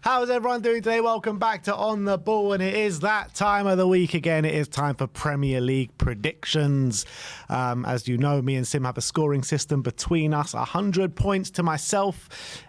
How's everyone doing today? Welcome back to On the Ball, and it is that time of the week again. It is time for Premier League predictions. As you know, me and Sim have a scoring system between us. 100 points to myself,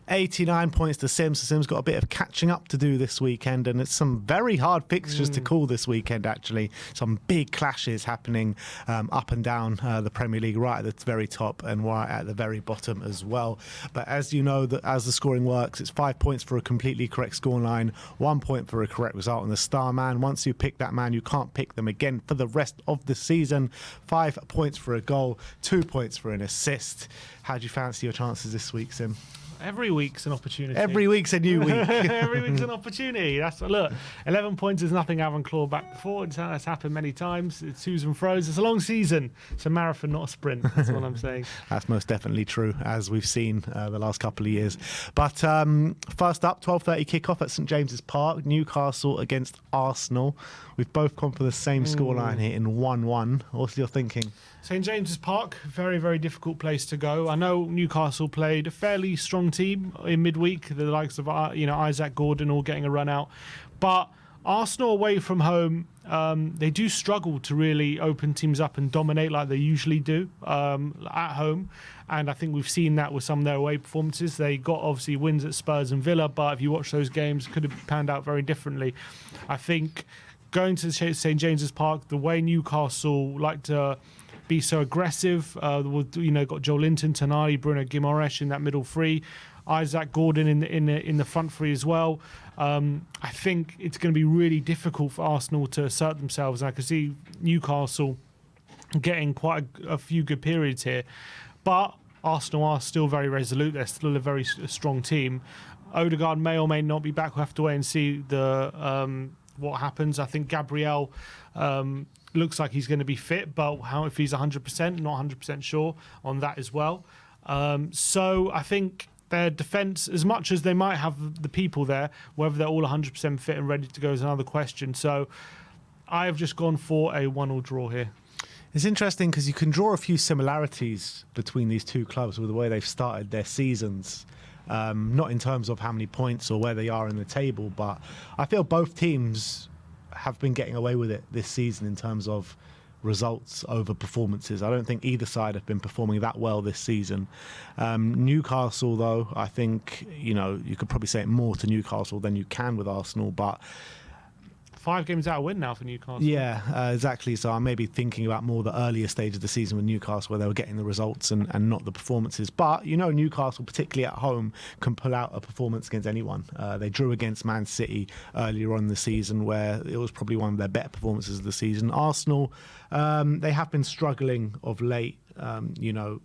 89 points to Sim. So Sim's got a bit of catching up to do this weekend, and it's some very hard fixtures to call this weekend, actually. Some big clashes happening up and down the Premier League, right at the very top and right at the very bottom as well. But as you know, as the scoring works, it's 5 points for a completely correct scoreline, 1 point for a correct result on the star man. Once you pick that man, you can't pick them again for the rest of the season. 5 points for a goal, 2 points for an assist. How do you fancy your chances this week, Sim? Every week's an opportunity. Every week's a new week. Every week's an opportunity. Look, 11 points is nothing I haven't clawed back before. It's happened many times. It's twos and throws. It's a long season. It's a marathon, not a sprint. That's what I'm saying. That's most definitely true, as we've seen the last couple of years. But first up, 12:30 kickoff at St James's Park. Newcastle against Arsenal. We've both gone for the same scoreline here in 1-1. What's your thinking? St James's Park, very, very difficult place to go. I know Newcastle played a fairly strong team in midweek, the likes of Isaac Gordon all getting a run out. But Arsenal away from home, they do struggle to really open teams up and dominate like they usually do at home. And I think we've seen that with some of their away performances. They got obviously wins at Spurs and Villa, but if you watch those games, it could have panned out very differently. I think going to St James's Park, the way Newcastle like to be so aggressive, got Joe Linton, Tonali, Bruno Guimaraes in that middle three, Isaac Gordon in the front three as well. I think it's going to be really difficult for Arsenal to assert themselves. And I can see Newcastle getting quite a few good periods here, but Arsenal are still very resolute. They're still a very strong team. Odegaard may or may not be back. We'll have to wait and see what happens. I think Gabriel looks like he's going to be fit, but how if he's 100%, not 100% sure on that as well. So I think their defence, as much as they might have the people there, whether they're all 100% fit and ready to go is another question. So I have just gone for a 1-1 draw here. It's interesting because you can draw a few similarities between these two clubs with the way they've started their seasons. Not in terms of how many points or where they are in the table, but I feel both teams have been getting away with it this season in terms of results over performances. I don't think either side have been performing that well this season. Newcastle, though, I think, you could probably say it more to Newcastle than you can with Arsenal, but 5 games out of win now for Newcastle. Yeah, exactly. So I'm maybe thinking about more the earlier stage of the season with Newcastle where they were getting the results and not the performances. But, Newcastle, particularly at home, can pull out a performance against anyone. They drew against Man City earlier on in the season where it was probably one of their better performances of the season. Arsenal, they have been struggling of late. That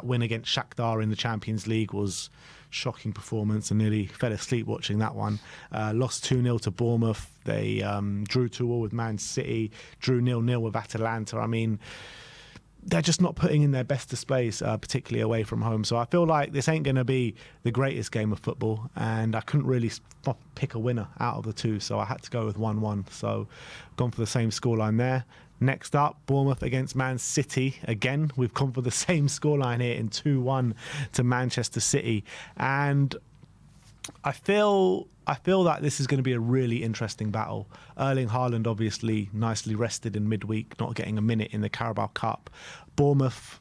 win against Shakhtar in the Champions League was shocking performance and nearly fell asleep watching that one. Lost 2-0 to Bournemouth. They drew 2-2 with Man City, drew 0-0 with Atalanta. I mean, they're just not putting in their best displays, particularly away from home. So I feel like this ain't going to be the greatest game of football, and I couldn't really pick a winner out of the two, so I had to go with 1-1. So gone for the same scoreline there. Next up, Bournemouth against Man City. Again, we've gone for the same scoreline here in 2-1 to Manchester City. And I feel that this is going to be a really interesting battle. Erling Haaland obviously nicely rested in midweek, not getting a minute in the Carabao Cup. Bournemouth,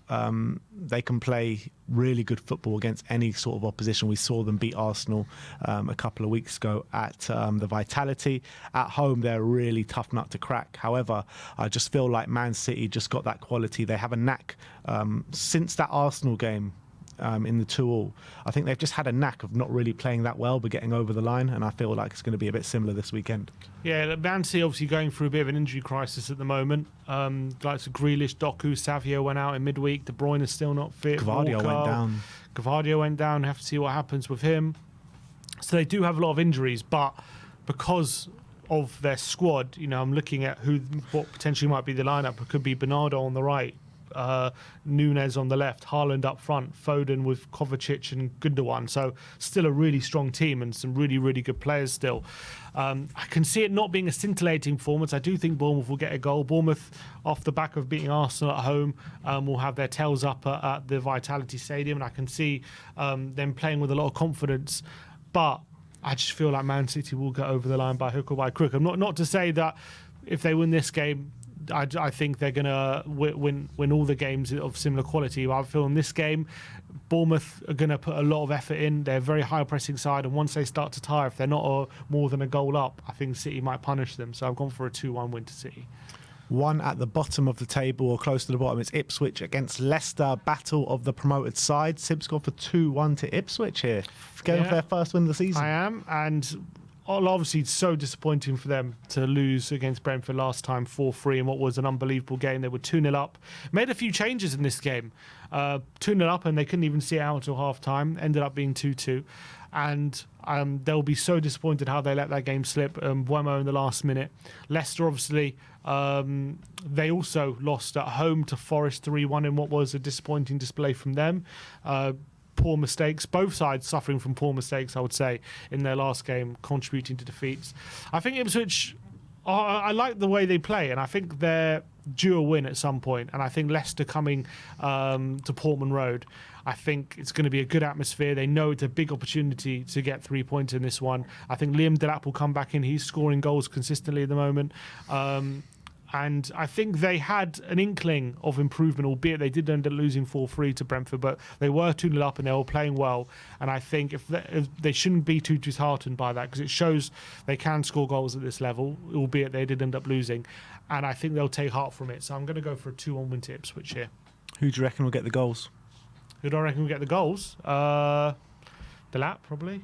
they can play really good football against any sort of opposition. We saw them beat Arsenal a couple of weeks ago at the Vitality. At home, they're a really tough nut to crack. However, I just feel like Man City just got that quality. They have a knack since that Arsenal game. In the 2-2, I think they've just had a knack of not really playing that well but getting over the line, and I feel like it's going to be a bit similar this weekend. Yeah, Man City obviously going through a bit of an injury crisis at the moment. Like Grealish, Doku, Savio went out in midweek. De Bruyne is still not fit. Gvardiol went down. Have to see what happens with him. So they do have a lot of injuries, but because of their squad, I'm looking at what potentially might be the lineup. It could be Bernardo on the right, Nunez on the left, Haaland up front, Foden with Kovacic and Gundogan. So still a really strong team and some really, really good players still. I can see it not being a scintillating performance. I do think Bournemouth will get a goal. Bournemouth, off the back of beating Arsenal at home, will have their tails up at the Vitality Stadium, and I can see them playing with a lot of confidence. But I just feel like Man City will get over the line by hook or by crook. I'm not to say that if they win this game, I think they're going to win all the games of similar quality. I feel in this game, Bournemouth are going to put a lot of effort in. They're a very high pressing side, and once they start to tire, if they're not more than a goal up, I think City might punish them. So I've gone for a 2-1 win to City. One at the bottom of the table, or close to the bottom, is Ipswich against Leicester. Battle of the promoted side. Sib's gone for 2-1 to Ipswich here. Going for their first win of the season. I am, and obviously it's so disappointing for them to lose against Brentford last time 4-3 in what was an unbelievable game. They were 2-0 up. Made a few changes in this game. 2-0 up, and they couldn't even see it out until half-time. Ended up being 2-2. And they'll be so disappointed how they let that game slip. Buemo in the last minute. Leicester, obviously, they also lost at home to Forest 3-1 in what was a disappointing display from them. Poor mistakes, both sides suffering from poor mistakes, I would say, in their last game, contributing to defeats. I think Ipswich, I like the way they play, and I think they're due a win at some point. And I think Leicester coming to Portman Road, I think it's going to be a good atmosphere. They know it's a big opportunity to get 3 points in this one. I think Liam Delap will come back in. He's scoring goals consistently at the moment. And I think they had an inkling of improvement, albeit they did end up losing 4-3 to Brentford, but they were 2-0 up and they were playing well. And I think if they shouldn't be too disheartened by that, because it shows they can score goals at this level, albeit they did end up losing. And I think they'll take heart from it. So I'm going to go for a 2-1 win to Ipswich here. Who do you reckon will get the goals? Who do I reckon will get the goals? Delap, probably.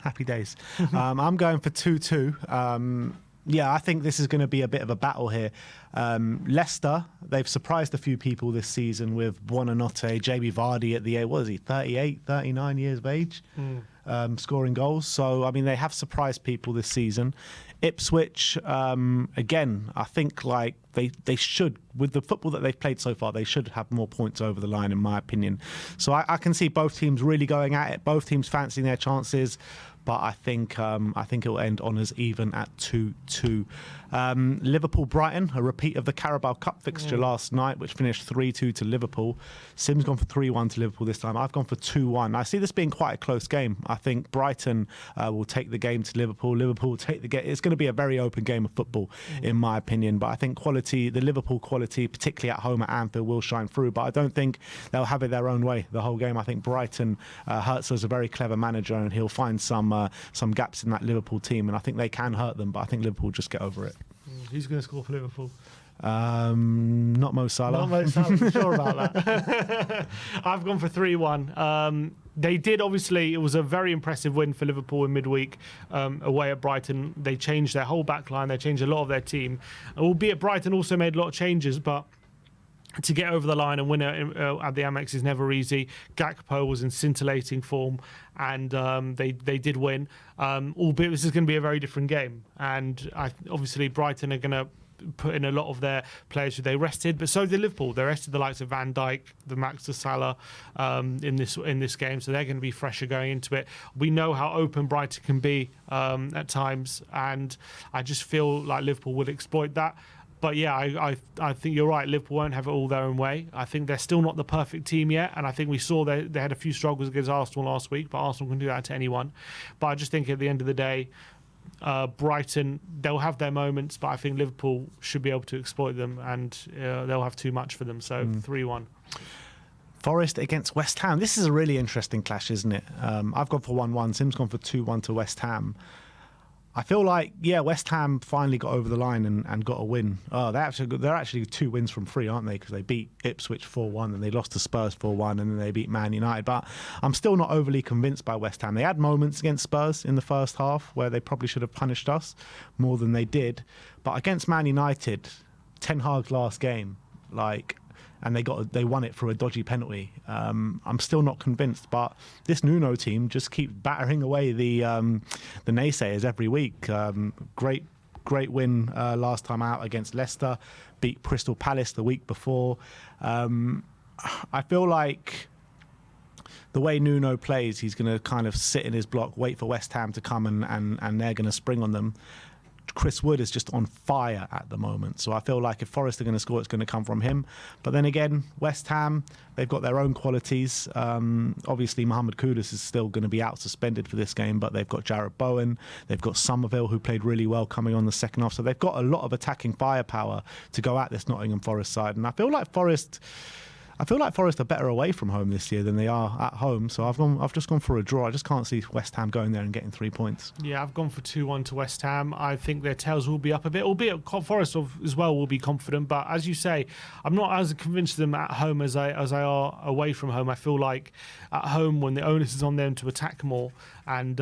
Happy days. I'm going for 2-2. Yeah, I think this is going to be a bit of a battle here. Leicester, they've surprised a few people this season with Buonanotte, Jamie Vardy at the age, what is he, 38, 39 years of age, scoring goals. So, I mean, they have surprised people this season. Ipswich, again, I think like they should, with the football that they've played so far, they should have more points over the line, in my opinion. So I can see both teams really going at it, both teams fancying their chances. But I think it will end on as even at 2-2. Liverpool-Brighton, a repeat of the Carabao Cup fixture last night, which finished 3-2 to Liverpool. Sim's gone for 3-1 to Liverpool this time. I've gone for 2-1. I see this being quite a close game. I think Brighton will take the game to Liverpool. Liverpool will take the game. It's going to be a very open game of football, in my opinion. But I think quality, the Liverpool quality, particularly at home at Anfield, will shine through. But I don't think they'll have it their own way the whole game. I think Brighton, Hertzler's a very clever manager, and he'll find some gaps in that Liverpool team, and I think they can hurt them, but I think Liverpool just get over it. Who's going to score for Liverpool? Not Mo Salah. Not Mo Salah, I'm sure about that. I've gone for 3-1. They did, obviously, it was a very impressive win for Liverpool in midweek away at Brighton. They changed their whole back line, they changed a lot of their team, albeit Brighton also made a lot of changes, but to get over the line and win at the Amex is never easy. Gakpo was in scintillating form, and they did win. Albeit this is going to be a very different game. And obviously Brighton are going to put in a lot of their players who they rested, but so did Liverpool. They rested the likes of Van Dijk, the Max de Salah in this game, so they're going to be fresher going into it. We know how open Brighton can be at times, and I just feel like Liverpool will exploit that. But yeah, I think you're right. Liverpool won't have it all their own way. I think they're still not the perfect team yet, and I think we saw they had a few struggles against Arsenal last week, but Arsenal can do that to anyone. But I just think at the end of the day, Brighton, they'll have their moments, but I think Liverpool should be able to exploit them, and they'll have too much for them. So 3-1. Forest against West Ham. This is a really interesting clash, isn't it? I've gone for 1-1. Sim's gone for 2-1 to West Ham. I feel like, West Ham finally got over the line and got a win. They're actually 2 wins from 3, aren't they? Because they beat Ipswich 4-1 and they lost to Spurs 4-1 and then they beat Man United. But I'm still not overly convinced by West Ham. They had moments against Spurs in the first half where they probably should have punished us more than they did. But against Man United, Ten Hag's last game, and they won it through a dodgy penalty. I'm still not convinced, but this Nuno team just keeps battering away the naysayers every week. Great win last time out against Leicester, beat Crystal Palace the week before. I feel like the way Nuno plays, he's going to kind of sit in his block, wait for West Ham to come and they're going to spring on them. Chris Wood is just on fire at the moment. So I feel like if Forest are going to score, it's going to come from him. But then again, West Ham, they've got their own qualities. Obviously, Mohamed Kudus is still going to be out suspended for this game, but they've got Jarrett Bowen. They've got Somerville, who played really well coming on the second half. So they've got a lot of attacking firepower to go at this Nottingham Forest side. And I feel like Forest are better away from home this year than they are at home. So I've just gone for a draw. I just can't see West Ham going there and getting 3 points. Yeah, I've gone for 2-1 to West Ham. I think their tails will be up a bit, albeit Forest as well will be confident. But as you say, I'm not as convinced of them at home as I are away from home. I feel like at home, when the onus is on them to attack more, and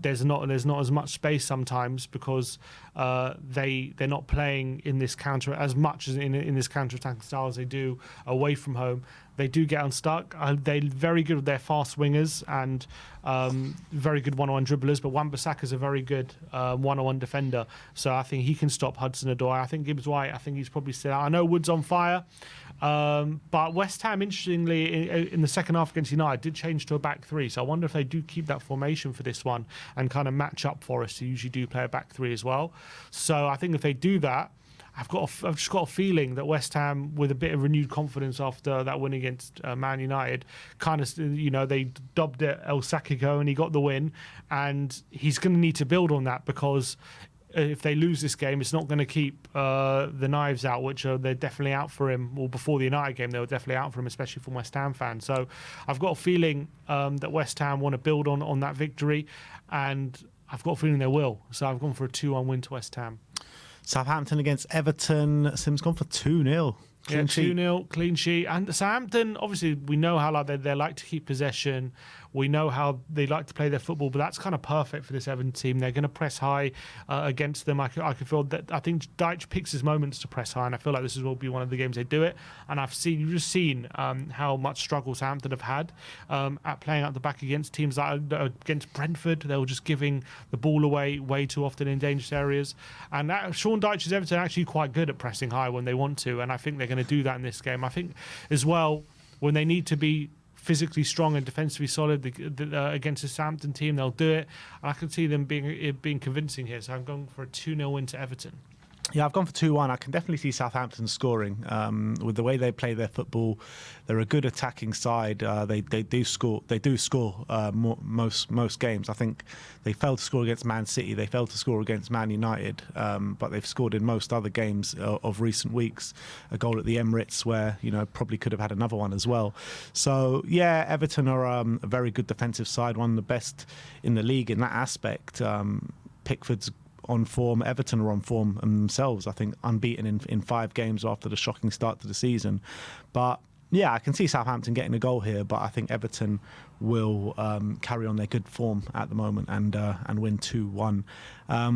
there's not as much space sometimes because they're not playing in this counter as much as in this counter-attacking style as they do away from home. They do get unstuck. They're very good with their fast wingers and very good one-on-one dribblers, but Wan-Bissaka's a very good one-on-one defender. So I think he can stop Hudson-Odoi. I think Gibbs-White, I think he's probably still out. I know Wood's on fire. But West Ham, interestingly, in the second half against United, did change to a back three. So I wonder if they do keep that formation for this one and kind of match up Forest, who usually do play a back three as well. So I think if they do that, I've just got a feeling that West Ham, with a bit of renewed confidence after that win against Man United, kind of, they dubbed it El Sacico and he got the win. And he's going to need to build on that, because if they lose this game, it's not going to keep the knives out, which they're definitely out for him. Well, before the United game, they were definitely out for him, especially from West Ham fans. So I've got a feeling that West Ham want to build on that victory, and I've got a feeling they will. So I've gone for a 2-1 win to West Ham. Southampton against Everton. Sim's gone for 2-0. Clean sheet. 2-0, clean sheet. And Southampton, obviously, we know how they like to keep possession. We know how they like to play their football, but that's kind of perfect for this Everton team. They're going to press high against them. I can feel that. I think Deitch picks his moments to press high, and I feel like this will be one of the games they do it. And you've just seen how much struggle Southampton have had at playing out the back against teams like against Brentford. They were just giving the ball away way too often in dangerous areas. And Sean Dyche's Everton are actually quite good at pressing high when they want to, and I think they're going to do that in this game. I think as well, when they need to be physically strong and defensively solid against a Southampton team, they'll do it. And I can see them being convincing here. So I'm going for a 2-0 win to Everton. Yeah, I've gone for 2-1. I can definitely see Southampton scoring. With the way they play their football, they're a good attacking side. They do score. They do score most games. I think they failed to score against Man City. They failed to score against Man United. But they've scored in most other games of recent weeks. A goal at the Emirates, where probably could have had another one as well. So yeah, Everton are a very good defensive side, one of the best in the league in that aspect. Pickford's on form. Everton are on form themselves. I think unbeaten in 5 games after the shocking start to the season. But yeah, I can see Southampton getting a goal here, but I think Everton will carry on their good form at the moment and win 2-1.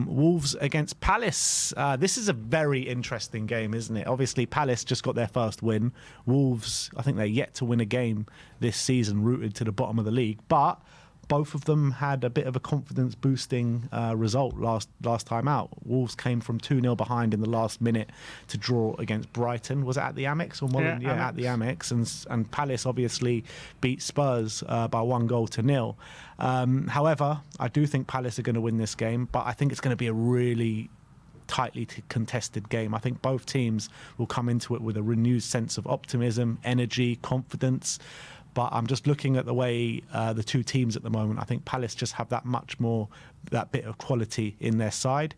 Wolves against Palace. This is a very interesting game, isn't it? Obviously, Palace just got their first win. Wolves, I think they're yet to win a game this season, rooted to the bottom of the league. But both of them had a bit of a confidence-boosting result last time out. Wolves came from 2-0 behind in the last minute to draw against Brighton. Was it at the Amex or Mullen? Yeah, at the Amex. And Palace obviously beat Spurs by 1-0. However, I do think Palace are going to win this game, but I think it's going to be a really tightly contested game. I think both teams will come into it with a renewed sense of optimism, energy, confidence. But I'm just looking at the way the two teams at the moment. I think Palace just have that bit of quality in their side.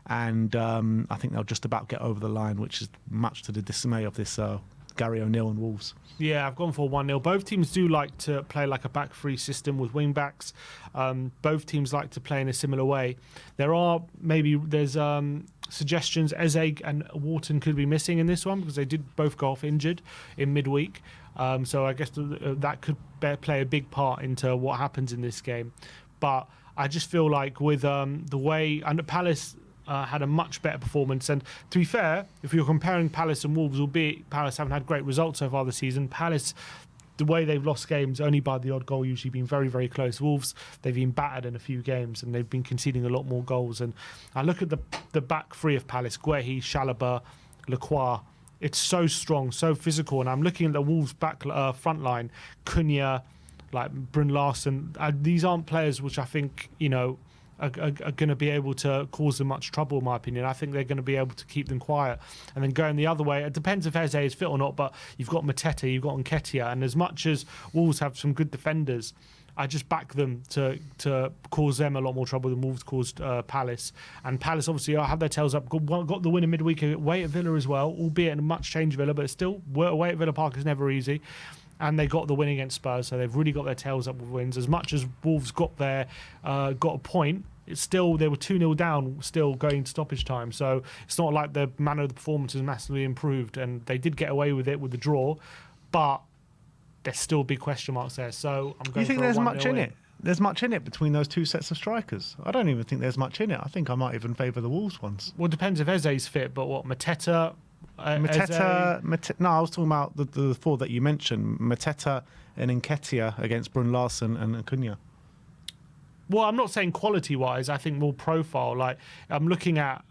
And I think they'll just about get over the line, which is much to the dismay of this Gary O'Neill and Wolves. Yeah, I've gone for 1-0. Both teams do like to play like a back three system with wing backs. Both teams like to play in a similar way. There's suggestions Eze and Wharton could be missing in this one because they did both go off injured in midweek. So I guess that could play a big part into what happens in this game. But I just feel like with the way Palace had a much better performance. And to be fair, if you're comparing Palace and Wolves, albeit Palace haven't had great results so far this season, Palace, the way they've lost games, only by the odd goal, usually been very, very close. Wolves, they've been battered in a few games and they've been conceding a lot more goals. And I look at the back three of Palace, Guehi, Chalobah, Lacroix. It's so strong, so physical. And I'm looking at the Wolves back front line, Cunha, like Bryn Larson. These aren't players which I think, are going to be able to cause them much trouble, in my opinion. I think they're going to be able to keep them quiet. And then going the other way, it depends if Eze is fit or not, but you've got Mateta, you've got Nketiah, and as much as Wolves have some good defenders, I just back them to cause them a lot more trouble than Wolves caused Palace. And Palace obviously have their tails up. Got the win in midweek away at Villa as well, albeit in a much changed Villa, but still, away at Villa Park is never easy. And they got the win against Spurs, so they've really got their tails up with wins. As much as Wolves got a point, it's still, they were 2-0 down, still going to stoppage time. So it's not like the manner of the performance has massively improved, and they did get away with it with the draw, but there's still big question marks there. So I'm going. You think for a there's much in win. it? There's much in it between those two sets of strikers. I don't even think there's much in it. I think I might even favour the Wolves ones. Well, it depends if Eze's fit, but what, Mateta? No, I was talking about the four that you mentioned: Mateta and Nketiah against Brun Larsen and Acuna. Well, I'm not saying quality-wise. I think more profile. Like, I'm looking at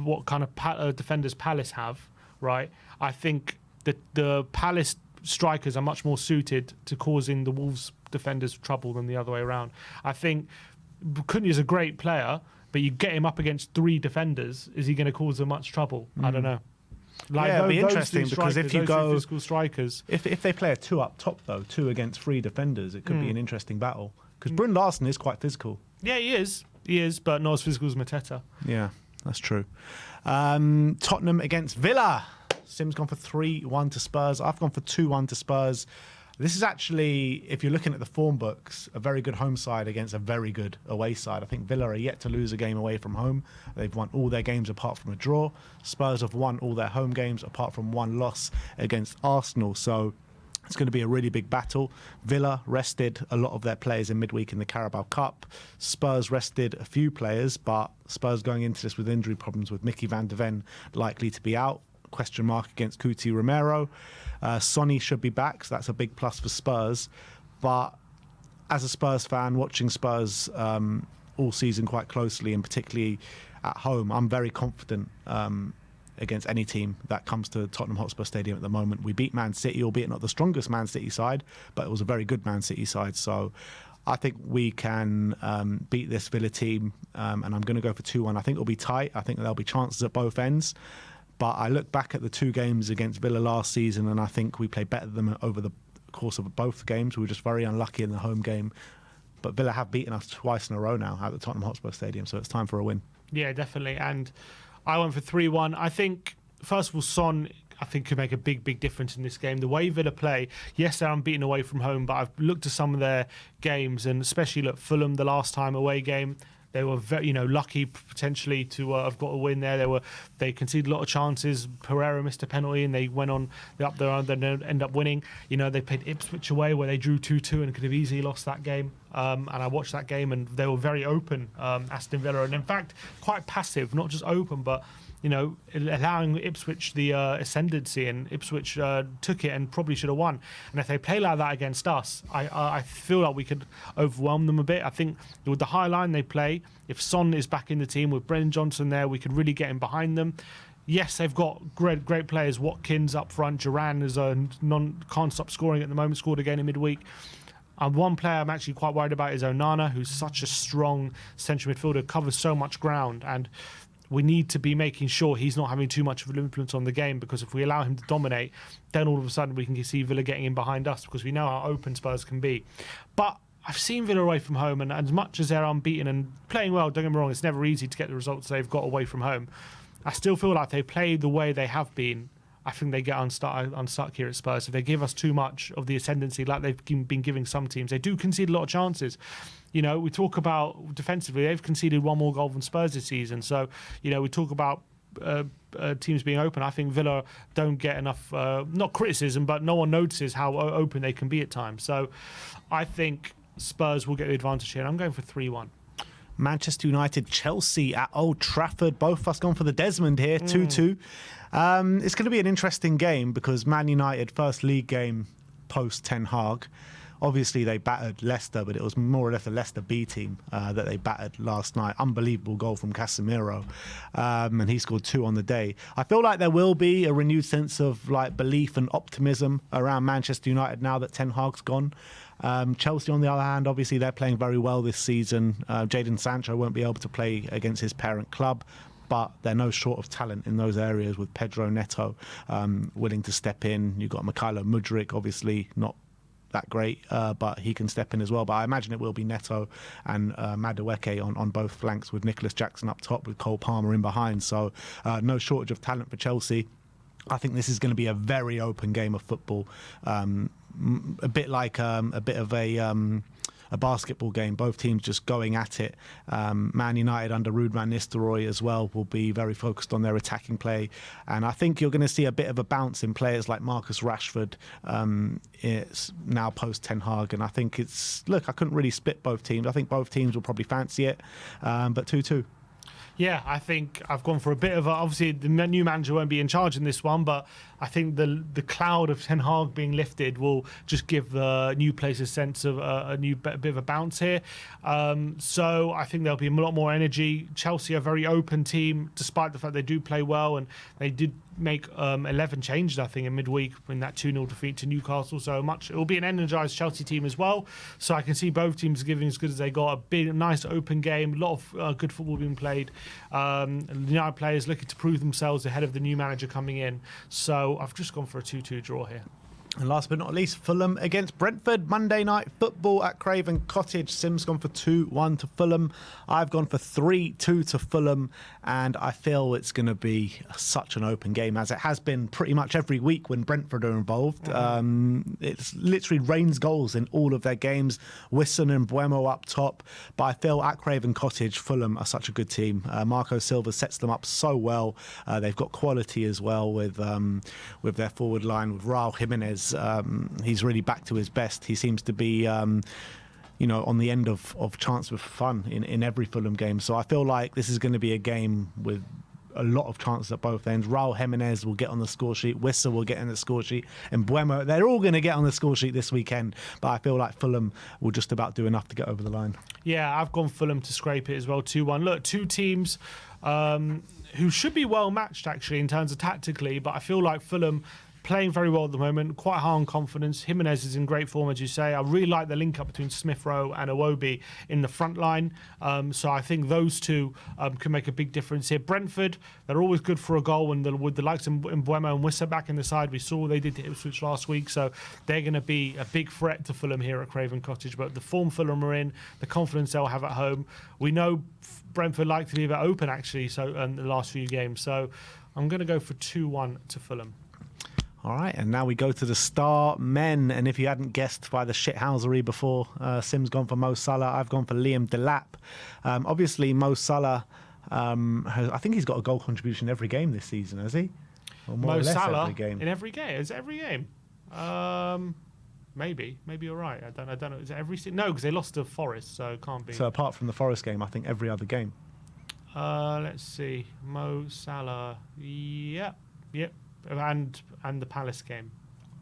what kind of defenders Palace have. Right, I think that the Palace strikers are much more suited to causing the Wolves defenders trouble than the other way around. I think Cunha's a great player, but you get him up against 3 defenders, is he going to cause them much trouble? I don't know. Like, it'll be interesting because if you go physical strikers, if they play a 2 up top though, 2 against 3 defenders, it could be an interesting battle because Brun Larsen is quite physical. Yeah, he is, but not as physical as Mateta. Yeah, that's true. Tottenham against Villa. Sim's gone for 3-1 to Spurs. I've gone for 2-1 to Spurs. This is actually, if you're looking at the form books, a very good home side against a very good away side. I think Villa are yet to lose a game away from home. They've won all their games apart from a draw. Spurs have won all their home games apart from 1 loss against Arsenal. So it's going to be a really big battle. Villa rested a lot of their players in midweek in the Carabao Cup. Spurs rested a few players, but Spurs going into this with injury problems with Mickey van de Ven likely to be out. Question mark against Cuti Romero. Sonny should be back, so that's a big plus for Spurs. But as a Spurs fan, watching Spurs all season quite closely, and particularly at home, I'm very confident against any team that comes to Tottenham Hotspur Stadium at the moment. We beat Man City, albeit not the strongest Man City side, but it was a very good Man City side. So I think we can beat this Villa team, and I'm going to go for 2-1. I think it'll be tight. I think there'll be chances at both ends. But I look back at the 2 games against Villa last season, and I think we played better than them over the course of both games. We were just very unlucky in the home game. But Villa have beaten us twice in a row now at the Tottenham Hotspur Stadium, so it's time for a win. Yeah, definitely. And I went for 3-1. I think, first of all, Son, I think, could make a big, big difference in this game. The way Villa play, yes, they're unbeaten away from home, but I've looked at some of their games, and especially Fulham, the last time away game. They were very, lucky potentially to have got a win there. They conceded a lot of chances. Pereira missed a penalty, and they went on. They're up there and then end up winning. They played Ipswich away where they drew 2-2 and could have easily lost that game. And I watched that game, and they were very open, Aston Villa, and in fact quite passive, not just open, but allowing Ipswich the ascendancy, and Ipswich took it and probably should have won. And if they play like that against us, I feel like we could overwhelm them a bit. I think with the high line they play, if Son is back in the team with Brennan Johnson there, we could really get in behind them. Yes, they've got great players. Watkins up front, Duran is can't stop scoring at the moment. Scored again in midweek. One player I'm actually quite worried about is Onana, who's such a strong central midfielder, covers so much ground, and we need to be making sure he's not having too much of an influence on the game, because if we allow him to dominate, then all of a sudden we can see Villa getting in behind us, because we know how open Spurs can be. But I've seen Villa away from home, and as much as they're unbeaten and playing well, don't get me wrong, it's never easy to get the results they've got away from home. I still feel like they play the way they have been. I think they get unstuck here at Spurs. If they give us too much of the ascendancy like they've been giving some teams, they do concede a lot of chances. We talk about defensively, they've conceded 1 more goal than Spurs this season. So, we talk about teams being open. I think Villa don't get enough, not criticism, but no one notices how open they can be at times. So I think Spurs will get the advantage here. I'm going for 3-1. Manchester United, Chelsea at Old Trafford. Both of us gone for the Desmond here, 2-2. It's going to be an interesting game because Man United, first league game post Ten Hag. Obviously, they battered Leicester, but it was more or less a Leicester B team that they battered last night. Unbelievable goal from Casemiro, and he scored 2 on the day. I feel like there will be a renewed sense of like belief and optimism around Manchester United now that Ten Hag's gone. Chelsea, on the other hand, obviously they're playing very well this season. Jadon Sancho won't be able to play against his parent club, but they're no short of talent in those areas with Pedro Neto willing to step in. You've got Mykhailo Mudryk, obviously not that great, but he can step in as well. But I imagine it will be Neto and Madueke on both flanks, with Nicholas Jackson up top, with Cole Palmer in behind. So no shortage of talent for Chelsea. I think this is going to be a very open game of football, a bit like a bit of a basketball game. Both teams just going at it. Man United under Ruud van Nistelrooy as well will be very focused on their attacking play, and I think you're going to see a bit of a bounce in players like Marcus Rashford. It's now post Ten Hag, and I think I couldn't really split both teams. I think both teams will probably fancy it, but 2-2. Yeah, I think I've gone for a bit of obviously the new manager won't be in charge in this one, but I think the cloud of Ten Hag being lifted will just give the new place a sense of a bit of a bounce here. So I think there'll be a lot more energy. Chelsea are a very open team, despite the fact they do play well, and they did make 11 changes, I think, in midweek in that 2-0 defeat to Newcastle. So it will be an energised Chelsea team as well. So I can see both teams giving as good as they got. A big, nice open game, a lot of good football being played. United players looking to prove themselves ahead of the new manager coming in. So I've just gone for a 2-2 draw here. And last but not least, Fulham against Brentford. Monday night football at Craven Cottage. Sim's gone for 2-1 to Fulham. I've gone for 3-2 to Fulham. And I feel it's going to be such an open game, as it has been pretty much every week when Brentford are involved. It's literally rains goals in all of their games. Wisson and Buemo up top. But I feel at Craven Cottage, Fulham are such a good team. Marco Silva sets them up so well. They've got quality as well with their forward line, with Raul Jimenez. He's really back to his best. He seems to be on the end of chance for fun in every Fulham game. So I feel like this is going to be a game with a lot of chances at both ends. Raul Jimenez will get on the score sheet. Wissa will get on the score sheet. And Buemo, they're all going to get on the score sheet this weekend. But I feel like Fulham will just about do enough to get over the line. Yeah, I've gone Fulham to scrape it as well, 2-1. Look, two teams who should be well matched, actually, in terms of tactically. But I feel like Fulham playing very well at the moment, quite high on confidence. Jimenez is in great form, as you say. I really like the link up between Smith Rowe and Iwobi in the front line. So I think those two can make a big difference here. Brentford, they're always good for a goal, and with the likes of Buemo and Wissa back in the side, we saw they did to Ipswich last week. So they're going to be a big threat to Fulham here at Craven Cottage. But the form Fulham are in, the confidence they'll have at home. We know Brentford like to leave it open, actually, so in the last few games. So I'm going to go for 2-1 to Fulham. All right, and now we go to the star men. And if you hadn't guessed by the shithousery before, Sim's gone for Mo Salah. I've gone for Liam Delap. Obviously, Mo Salah, I think he's got a goal contribution every game this season, has he? Or more Mo or less Salah every game. in every game? Is it every game? Maybe you're right. I don't know. Is it every? No, because they lost to Forest, so it can't be. So apart from the Forest game, I think every other game. Let's see. Mo Salah. Yep. And the Palace game.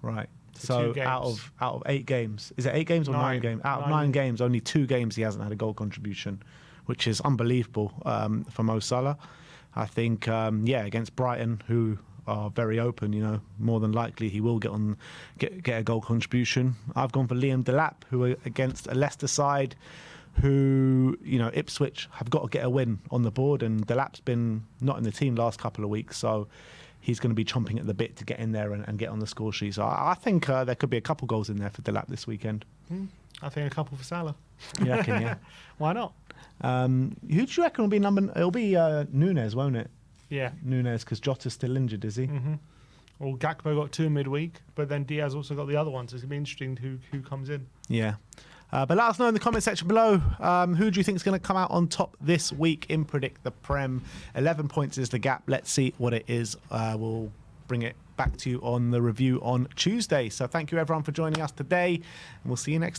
Right. So out of 8 games, is it 8 games or 9 games? Out of 9 games, only 2 games he hasn't had a goal contribution, which is unbelievable for Mo Salah. I think, against Brighton, who are very open, more than likely he will get a goal contribution. I've gone for Liam Delap, who are against a Leicester side who, Ipswich have got to get a win on the board, and Delap's been not in the team last couple of weeks, so he's going to be chomping at the bit to get in there and get on the score sheet. So I think there could be a couple goals in there for Delap this weekend. I think a couple for Salah. You reckon, yeah? Why not? Who do you reckon will be number? It'll be Nunez, won't it? Yeah. Nunez, because Jota's still injured, is he? Mm-hmm. Well, Gakpo got 2 midweek, but then Diaz also got the other one, so it's going to be interesting who comes in. Yeah. But let us know in the comment section below, who do you think is going to come out on top this week in Predict the Prem? 11 points is the gap. Let's see what it is. We'll bring it back to you on the review on Tuesday. So thank you everyone for joining us today, and we'll see you next time.